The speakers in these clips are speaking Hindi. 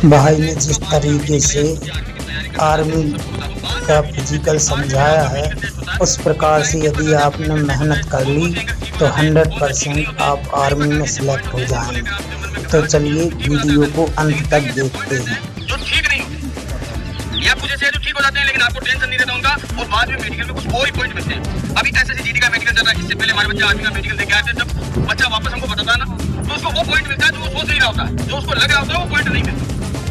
भाई ने जिस तरीके से आर्मी का फिजिकल समझाया है, उस प्रकार से यदि आपने मेहनत कर ली तो 100% आप आर्मी में सिलेक्ट हो जाएंगे। तो चलिए वीडियो को अंत तक देखते हैं। जो ठीक नहीं होते या कुछ ऐसे जो ठीक हो जाते हैं लेकिन आपको टेंशन नहीं रहता उनका, और बाद में मेडिकल में कुछ और ही पॉइंट मिलते हैं। अभी एसएससी का मेडिकल चल रहा है, इससे पहले हमारे बच्चा आर्मी का मेडिकल देके आए थे। जब बच्चा वापस हमको बताता है ना, तो उसको वो पॉइंट मिलता है जो वो सोच नहीं रहा होता है, जो उसको लग रहा होता है वो पॉइंट नहीं मिलता।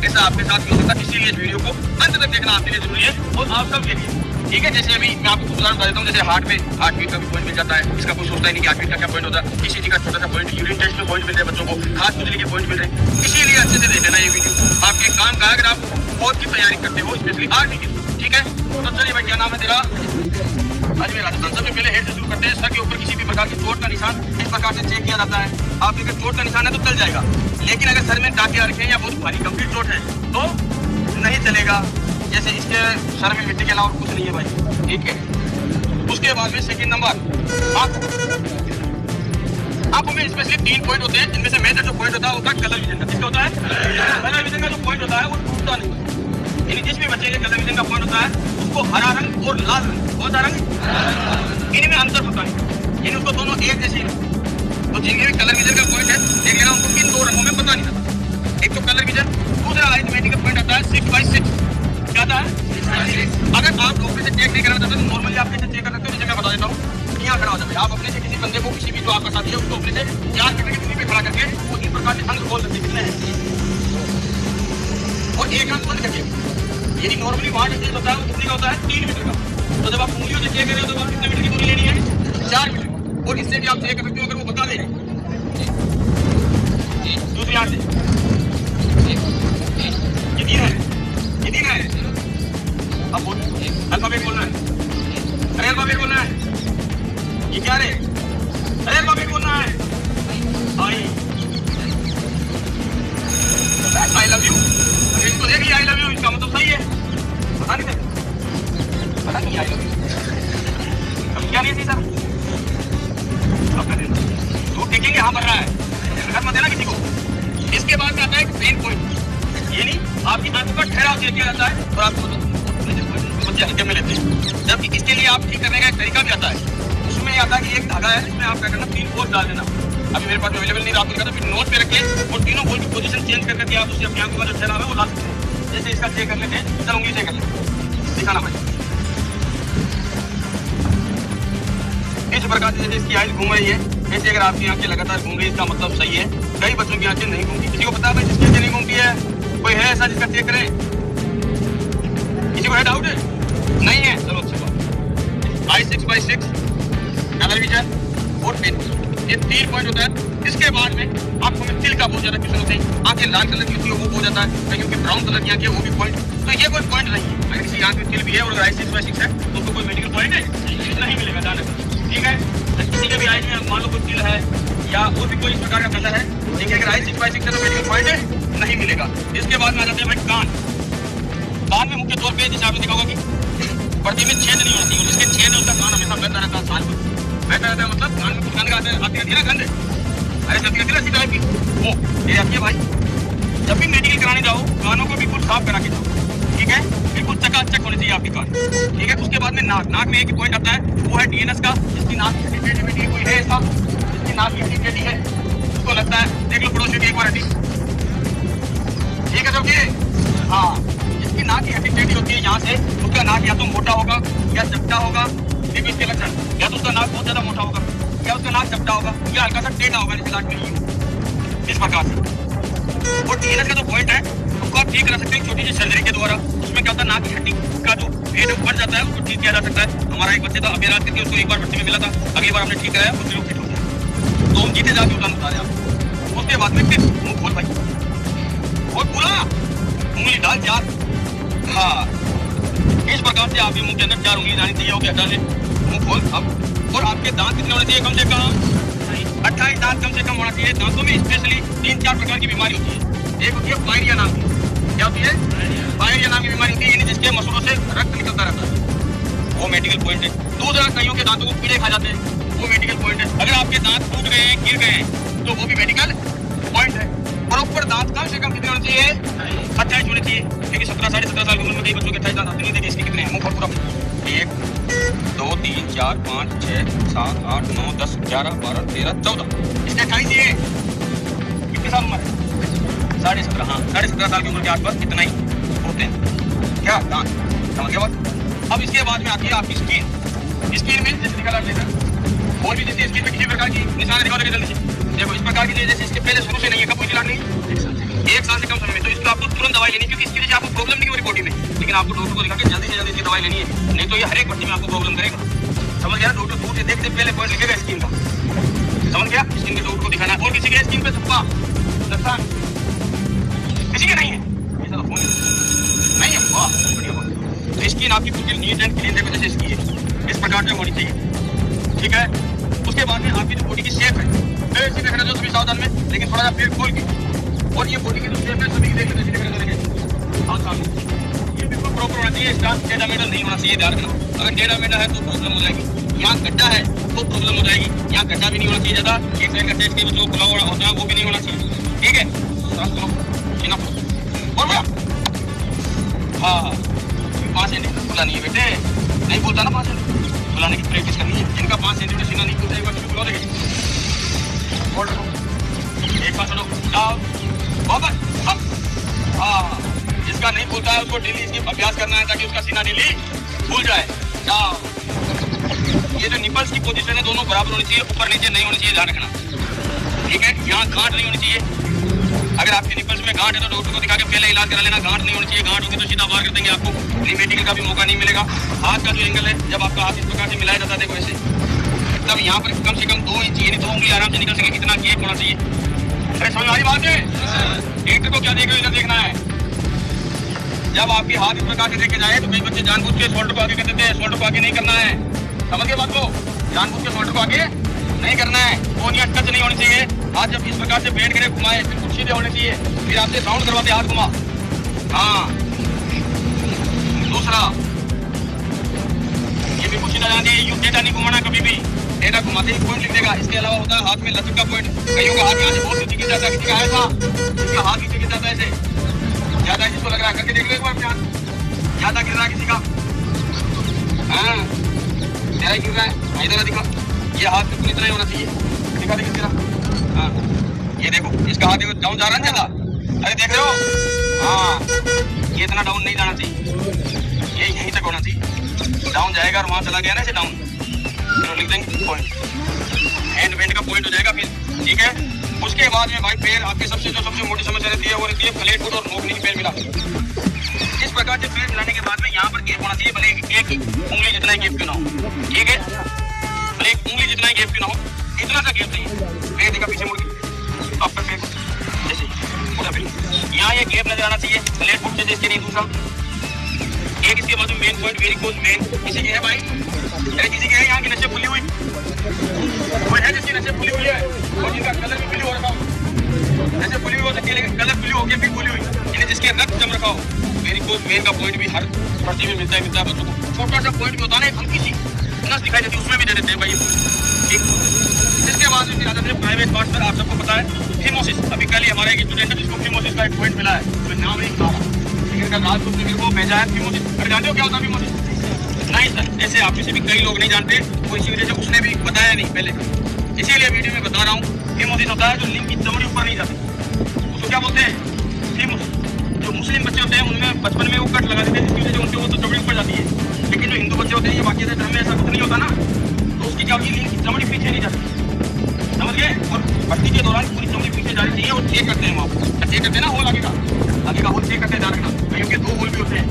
ऐसा आपके साथ हो सकता है, इसीलिए इस वीडियो को अंत तक देखना आपके लिए जरूरी है और आप सबके लिए, ठीक है। जैसे अभी मैं आपको उदाहरण बता देता हूँ, जैसे हार्ट बीट का भी पॉइंट मिल जाता है। इसका कोई सोचता ही नहीं कि हार्ट बीट का क्या पॉइंट होता है। किसी का छोटा सा पॉइंट, यूरिन टेस्ट में पॉइंट मिल रहे बच्चों को, हाथ खुजली के पॉइंट मिल रहे। इसीलिए अच्छे से देख लेना ये वीडियो, आपके काम का अगर आप फौज की तैयारी करते हो, स्पेशली आर्मी की, ठीक है। तो चलिए भाई, क्या नाम है तेरा? अजमेर राजस्थान। सबसे पहले हेड से शुरू करते हैं। सर के ऊपर किसी भी प्रकार की चोट का निशान इस प्रकार से चेक किया जाता है। आप अगर चोट का निशान है तो चल जाएगा, लेकिन अगर सर में टाँके रखे या बहुत भारी गंभीर चोट है तो नहीं चलेगा। जैसे इसके सर में मिट्टी के अलावा कुछ नहीं है भाई, ठीक है। उसके बाद में सेकंड नंबर, आंखों में स्पेशली 3 पॉइंट होते हैं, जिनमें से मेजर जो पॉइंट होता है वो कलर विजन का। किसका होता है? कलर विजन का जो पॉइंट होता है वो टूटता नहीं है। यानी जिस भी बच्चे के कलर विजन का पॉइंट होता है उसको हरा रंग और लाल रंग, कौन सा रंग, इनमें अंतर होता है, यानी उसको दोनों एक जैसे ही। तो जिनके भी कलर विजन का पॉइंट है, देख लेना उनको इन 2 रंगों में पता नहीं था। एक तो कलर विजन, दूसरा अरिथमेटिक का पॉइंट आता है 6/6। क्या आता है? अगर आप डॉक्टर से चेक नहीं कराना चाहते तो नॉर्मली आप कैसे चेक कर सकते हो, जैसे मैं बता देता हूँ। यहाँ खड़ा हो जाए आप, अपने से किसी बंदे को, किसी भी जो आपका साथी है उसको अपने से 4 मीटर की दूरी पे खड़ा करके वो इस प्रकार से अंक खोल सकते हैं। कितने हैं? और एक अंक बंद करके, यानी नॉर्मली वहाँ जो चेक होता है वो कितने का होता है? 3 मीटर का। तो जब आप उंगलियों से चेक कर रहे हो तो आप कितने मीटर की दूरी लेनी है? 4 मीटर। और इससे भी आप चेक कर सकते हो अगर वो बता दे दूसरी आंख से। ये 3 है, ये 3 है। अब बोल, अल्फाबेट बोलना है। अरे अल्फाबेट बोलना है। ये क्या रे? अरे अल्फाबेट बोलना है। I love you. अरे इसको देख लिया, आई लव यू, इसका मतलब सही है। पता नहीं था, पता नहीं आई लव यू। अब क्या नहीं थी सर? अब कर देना, तो देखेंगे हाँ भर रहा है, अगर मत देना किसी को। इसके बाद में आता है पेन पॉइंट, यानी आपकी आंखों का ठहराव चेक किया जाता है और आपको बच्चे हल्के में लेते हैं। जब इसके लिए आप ठीक करने का एक तरीका भी आता है। उसमें आता है कि एक धागा है जिसमें आप क्या करना, 3 बोल डाल देना। अभी मेरे पास अवेलेबल नहीं, रात का, तो फिर नोट पे रखे और तीनों बोल की पोजीशन चेंज करके आप उससे अपनी आंखों का जो ठहराव है वो ला सकते हैं। जैसे इसका चेक कर लेते हैं, चल उंगली चेक कर लेते, दिखाना भाई। इस प्रकार से जैसे इसकी आइज घूम रही है, ऐसे अगर आपकी आंखें लगातार घूम रही है इसका मतलब सही है। कई बच्चों की आंखें नहीं घूमती। किसी को पता है भाई जिसकी आंखें नहीं घूमती है? कोई है ऐसा जिसका चेक करे? किसी को है डाउट है? नहीं है, चलो अच्छी बात। आई 6/6, कलर विजन और पेन, ये 3 पॉइंट होता है। इसके बाद में आपको में तिल का बहुत ज्यादा क्वेश्चन होते हैं। आंखें लाल कलर की होती है वो हो जाता है, क्योंकि ब्राउन कलर की आंखें वो भी पॉइंट। तो ये कोई पॉइंट नहीं है। अगर किसी आंख में तिल भी है और आई 6/6 है तो उसको कोई मेडिकल पॉइंट नहीं मिलेगा, जाने, ठीक है। किसी के भी आई में मान लो कोई तिल है या और भी कोई इस प्रकार का कलर है, देखिए अगर आई 6/6 है तो मेडिकल पॉइंट नहीं मिलेगा। इसके बाद में आ जाते हैं भाई कान। कान में मुख्य तौर पे जैसे आपने देखा होगा कि पर्दे में छेद नहीं होती, और जिसके छेद है उसका कान हमेशा बहता रहता है, साल भर बहता रहता है। मतलब कान में कुछ गंद आती रहती है ना, गंद, अरे जल्दी रहती है टाइप की, वो ये आती है भाई। जब भी मेडिकल कराने जाओ कानों को बिल्कुल साफ करा के जाओ, ठीक है। बिल्कुल चकाचक होने चाहिए आपके कान, ठीक है। उसके बाद में नाक में एक ही पॉइंट आता है, वो है डीएनएस का। जिसकी नाक की टेढ़ी कोई है ऐसा, जिसकी नाक की टेढ़ी है उसको लगता है, देख लो पड़ोसी की एक बार हड्डी, ठीक है सब। हाँ, जिसकी नाक की हड्डी टेढ़ी होती है यहाँ से, उसका नाक या तो मोटा होगा या चपटा होगा। देखो इसके लक्षण, या तो उसका नाक बहुत ज्यादा मोटा होगा या उसका नाक चपटा होगा या हल्का सा टेढ़ा होगा, जैसे नाक में इस प्रकार से। और डीएनएस का जो पॉइंट है उसको आप ठीक करा सकते हैं छोटी सी सर्जरी के द्वारा। उसमें क्या होता है, नाक की हड्डी का जो वेट बढ़ जाता है उसको ठीक किया जा सकता है। हमारा एक बच्चे था अभिराज करके, उसको एक बार भर्ती में मिला था, अगली बार हमने ठीक कराया, उसको फिट हो गया। तो हम जीते जाके उठान बता रहे आप। उसके बाद में फिर मुंह खोल भाई, और पूरा उंगली डाल 4, हाँ इस प्रकार से आपके मुंह के अंदर 4 उंगली जानी चाहिए। हो गया, डाले मुंह खोल अब। और आपके दांत कितने होने चाहिए? कम से कम 28 दांत कम से कम होना चाहिए। दांतों में स्पेशली 3-4 प्रकार की बीमारी होती है। एक होती है पायरिया नाम की, क्या होती है? पायरिया नाम की बीमारी होती है, यानी जिसके मसूलों से रक्त निकलता रहता है, वो मेडिकल पॉइंट है। दूसरा, कईयों के दांतों को कीड़े खा जाते हैं, वो मेडिकल पॉइंट है। अगर आपके दांत टूट गए हैं, गिर गए हैं, तो वो भी मेडिकल पॉइंट है। प्रॉपर दांत कम से कम कितने होने चाहिए? साढ़े 17 साल की उम्र में कई बच्चों के 28 दांत आते नहीं। देखिए इसके कितने हैं, मुंह बहुत पूरा 1 2 3 4 5 6 7 8 9 10 11 12 13 14 इसके 28 ही है। कितने साल उम्र है? 17.5। हाँ 17.5 साल की उम्र के आसपास इतना ही होते हैं क्या दांत, समझ गया बात। अब इसके बाद में आती है आपकी स्किन। स्किन में जैसे दिखा लेकर और भी जैसे स्किन में किसी प्रकार की निशान दिखा जल्दी से देखो इस प्रकार की जैसे इसके पहले शुरू से नहीं है, कब कोई दिलान नहीं, 1 साल से कम समय में, तो इसको आपको तुरंत दवाई लेनी, क्योंकि इसकी वजह से आपको प्रॉब्लम नहीं हो रही बॉडी में, लेकिन आपको डॉक्टर को दिखा के जल्दी से जल्दी इसकी दवाई लेनी है, नहीं तो ये हर एक बच्चे में आपको प्रॉब्लम करेगा। समझ गया? डॉक्टर दूर से देखते पहले पॉइंट लिखेगा स्किन का, समझ गया? स्किन के डॉक्टर को दिखाना है। और किसी के स्किन पे थप्पा लगता किसी के नहीं है, ऐसा तो नहीं है, वाह बढ़िया बात। तो स्किन आपकी बिल्कुल नीट एंड क्लीन देखो जैसे इसकी है, इस प्रकार से होनी चाहिए, ठीक है। उसके बाद में आपकी जो बॉडी की शेप है, ऐसे देखना जो सभी सावधान में, लेकिन थोड़ा सा पेट खोल के, और ये बॉडी की जो शेप है सभी देखते ऐसे देखना चाहिए हाथ सामने, ये बिल्कुल प्रॉपर होना चाहिए। इसका टेढ़ा मेढ़ा नहीं होना चाहिए, ध्यान रखना। अगर टेढ़ा मेढ़ा है तो प्रॉब्लम हो जाएगी, यहाँ गड्ढा है तो प्रॉब्लम हो जाएगी, यहाँ गड्ढा भी नहीं होना चाहिए ज्यादा, एक साइड का टेस्ट के जो खुला हुआ होता है वो भी नहीं होना चाहिए, ठीक है। सांस लो, सीना और भैया हाँ 5 सेंटीमीटर खुला नहीं है बेटे, नहीं बोलता ना 5 सेंटीमीटर खुलाने की प्रैक्टिस करनी है। जिनका 5 सेंटीमीटर सीना नहीं खुलता, एक बार खुला देंगे, एक बार चलो जाओ वापस अब, हाँ जिसका नहीं खुलता है उसको डेली इसकी अभ्यास करना है ताकि उसका सीना डेली खुल जाए। जाओ, ये जो निपल्स की पोजीशन है दोनों बराबर होनी चाहिए, ऊपर नीचे नहीं होनी चाहिए, ध्यान रखना, ठीक है। यहाँ गांठ नहीं होनी चाहिए, अगर आपके निपल्स में गांठ है तो डॉक्टर को दिखा के पहले इलाज करा लेना। गांठ नहीं होनी चाहिए, गांठ होगी तो सीधा बाहर कर देंगे, आपको रिमेडिकल का भी मौका नहीं मिलेगा। हाथ का जो एंगल है, जब आपका हाथ इस प्रकार से मिलाया जाता है देखो ऐसे, तब यहाँ पर कम से कम 2 इंच यानी 2 उंगली आराम से निकल सके, कितना गैप होना चाहिए। अरे समझ आ रही बात है? डॉक्टर को क्या देखो, इधर देखना है। जब आपके हाथ इस प्रकार से देखे जाए तो कई बच्चे जानबूझ के शोल्डर को आगे कर देते हैं, शोल्डर को आगे नहीं करना है, समझ गए बात को, जानबूझ के शोल्डर को आगे नहीं करना है, कोनियां टच नहीं होनी चाहिए। हाथ जब इस प्रकार से बेंड करे घुमाए बिल्कुल सीधे होने चाहिए, फिर आपसे साउंड करवाते हाथ घुमा। हाँ दूसरा ये भी कुछ जाना चाहिए, यूं टेढ़ा नहीं घुमाना कभी भी, टेढ़ा घुमाते ही पॉइंट लिख देगा। इसके अलावा होता है हाथ में लचक का पॉइंट, कईयों का हाथ यहाँ से बहुत नीचे गिर जाता है, किसी का ऐसा इसका हाथ नीचे गिर जाता है ऐसे, ज्यादा जिसको लग रहा है करके देख लो एक बार, ध्यान ज्यादा गिर रहा है किसी का, हाँ तेरा गिर रहा है, इधर दिखा, ये हाथ बिल्कुल इतना ही होना चाहिए, दिखा देखिए तेरा, हाँ ये देखो इसका हाथ देखो डाउन जा रहा है ज्यादा, अरे देख रहे हो, हाँ ये इतना डाउन नहीं जाना चाहिए, ये यहीं तक होना चाहिए, डाउन जाएगा और वहाँ चला गया ना ऐसे डाउन, चलो लिख देंगे पॉइंट, हैंड बेंड का पॉइंट हो जाएगा फिर, ठीक है। उसके बाद में भाई पैर आपके सबसे मोटी समस्या रहती है वो रहती है फ्लैट फुट और नोकनी की पैर मिला। इस प्रकार से पैर मिलाने के बाद में यहाँ पर गैप होना चाहिए, भले एक उंगली जितना ही गैप क्यों ना हो, ठीक है, भले एक उंगली जितना ही गैप क्यों ना हो, इतना सा गैप चाहिए। पैर देखा पीछे मुड़ के अब पैर जैसे पूरा पैर यहाँ ये गैप नजर आना चाहिए, फ्लैट फुट से इसके नहीं। दूसरा एक इसके बाद मेन पॉइंट वेरिकोज वेन, किसी की है भाई, अरे किसी की है यहाँ की नसें फुली हुई, कोई है जिसकी नसें फुली हुई है और जिनका कलर भी फुली हो रखा हो, नसें फुली हुई हो सकती है लेकिन कलर फुली होकर भी फुली हुई, यानी जिसके रक्त जम रखा हो। वेरिकोज वेन का पॉइंट भी हर पर्ची में मिलता है बच्चों को, छोटा सा पॉइंट भी होता है ना, हल्की सी नस दिखाई देती है उसमें भी दे देते हैं भाई, ठीक। इसके बाद में फिर आ जाते हैं प्राइवेट पार्ट पर, आप सबको पता है फिमोसिस, अभी कल ही हमारा एक स्टूडेंट है जिसको फिमोसिस का एक पॉइंट मिला है, तो नाम नहीं था लेकिन कल रात को उसने मेरे को भेजा है फिमोसिस। अरे जानते हो क्या होता है फिमोसिस? नहीं सर, ऐसे आप में से भी कई लोग नहीं जानते, वो इसी वजह से उसने भी बताया नहीं पहले, इसीलिए वीडियो में बता रहा हूँ। फिमोसिस होता है जो लिंग की चमड़ी ऊपर नहीं जाती, उसको क्या बोलते हैं? फिमोसिस। जो मुस्लिम बच्चे होते हैं उनमें बचपन में वो कट लगा देते हैं जिसकी वजह से उनकी वो तो चमड़ी ऊपर जाती है, लेकिन जो हिंदू बच्चे होते हैं ये बाकी धर्म में ऐसा कुछ नहीं होता ना, तो उसकी क्या होती है, लिंग की चमड़ी पीछे नहीं जाती, समझ गए। और भर्ती के दौरान पूरी चमड़ी पीछे जानी चाहिए और चेक करते हैं वहाँ, चेक करते हैं ना होल आगे का होल चेक करते हैं, ध्यान रखना कईयों के 2 होल भी होते हैं,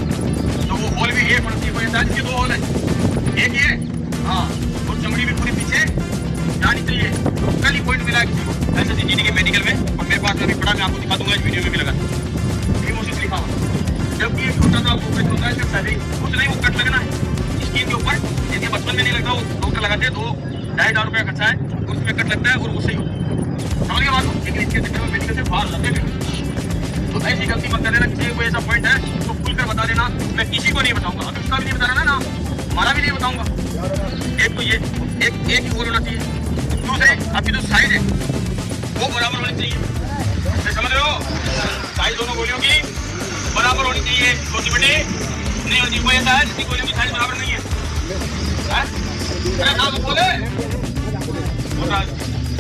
तो वो होल भी एक पड़ती है, ऐसा जिसके 2 होल है, एक ही है, हाँ, और चमड़ी भी पूरी पीछे जानी चाहिए। कल ही पॉइंट मिला है किसी को ऐसे जीटी के मेडिकल में, और मेरे पास अभी पड़ा, मैं आपको दिखा दूंगा इस वीडियो में भी लगा फिमोसिस लिखा हुआ, जबकि एक छोटा सा ऑपरेशन होता है सिर्फ पहले कुछ नहीं, वो कट लगना है स्किन के ऊपर, यदि बचपन में नहीं लगता वो डॉक्टर लगाते हैं, 2-2.5 रुपया खर्चा है और उसमें कट लगता है और वो सही हो, समझ गए बात को, लेकिन इसके चक्कर में मेडिकल से बाहर जाते हैं। तो ऐसी गलती मत कर देना, किसी को ऐसा पॉइंट है तो खुलकर बता देना, मैं किसी को नहीं बताऊंगा, अभी उसका भी नहीं बताना ना, हमारा भी नहीं बताऊंगा। एक तो ये एक ही होल होना चाहिए, दूसरे आपकी जो साइज है वो बराबर होनी चाहिए, समझ रहे हो, साइज दोनों गोलियों की बराबर बराबर होनी चाहिए, छोटी बड़ी नहीं होनी चाहिए। कोई ऐसा है जिसकी गोलियों की साइज बराबर नहीं है? अरे नाम बोले,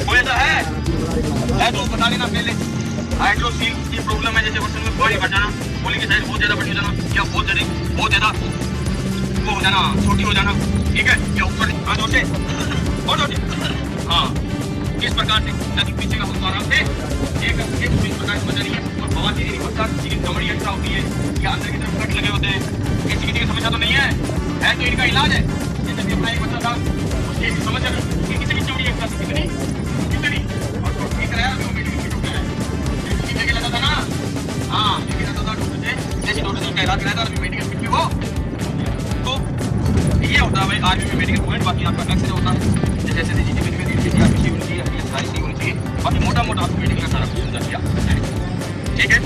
कोई ऐसा है तो बता देना पहले। हाइड्रोसील की प्रॉब्लम है, जैसे बर्तन में पानी भर जाना, गोली की साइज बहुत ज्यादा बड़ी हो जाना, या बहुत ज्यादा वो हो जाना, छोटी हो जाना, ठीक है, या ऊपर और छोटे, हाँ, किस प्रकार से ताकि पीछे का हुक्म आराम से एक इस प्रकार से बजा रही है और हवा तेजी नहीं बढ़ता, किसी कमड़ी एक्स्ट्रा होती है या अंदर की तरफ कट लगे होते हैं, किसी की समस्या तो नहीं है तो इनका इलाज है। जैसे कि अपना एक बच्चा था, उसकी समस्या कि कितनी चौड़ी एक्स्ट्रा कितनी और तो ठीक रहा है, वो मेडिकल किट हो गया है, ठीक है, लगा था ना, हाँ, ठीक है, था डॉक्टर से, जैसे डॉक्टर से कह रहा था मेडिकल किट में हो, तो ये होता है भाई आर्मी में मेडिकल पॉइंट। बाकी आपका एक्सरे होता है, जैसे मेडिकल आपकी होनी चाहिए, सारी सी होनी चाहिए, बाकी मोटा मोटा आपको मेडिकल का सारा कुछ समझा दिया, ठीक है।